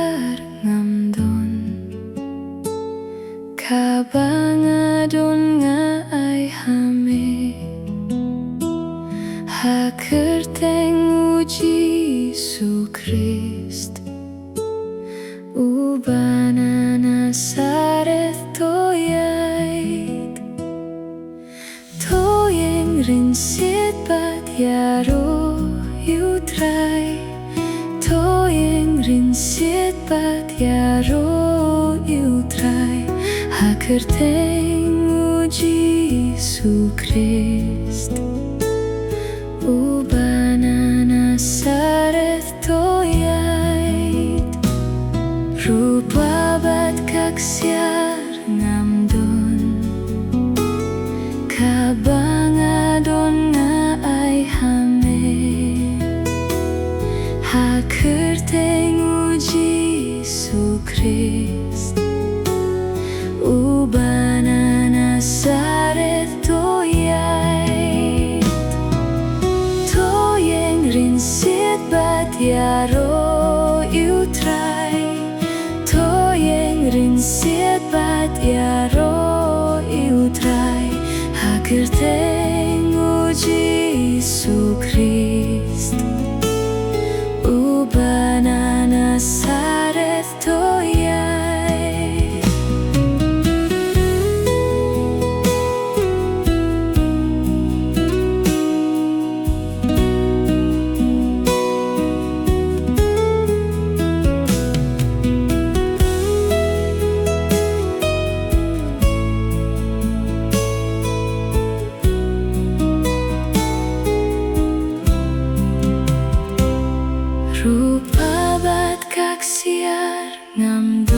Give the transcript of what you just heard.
Ksiar ngamdon kaba ngadon nga ai hame hakerteng uji Yesus Krist ubana Nasaret toyait toyeng rinsit bat yaro yutrai toyeng rinsit bat yaro yutrai hakerteng uji Yesus Krist ubana Nasaret toyait Rupa bat Ksiar ngamdon kaba ngadon nga ai hame hakerteng uji Yesus Krist ubana Nasaret toyait toyeng rinsit bat yaro yutrai toyeng rinsit bat yaro yutrai hakerteng uji Yesus Krist ubana Nasaret toyait Rupa bat Ksiar ngamdon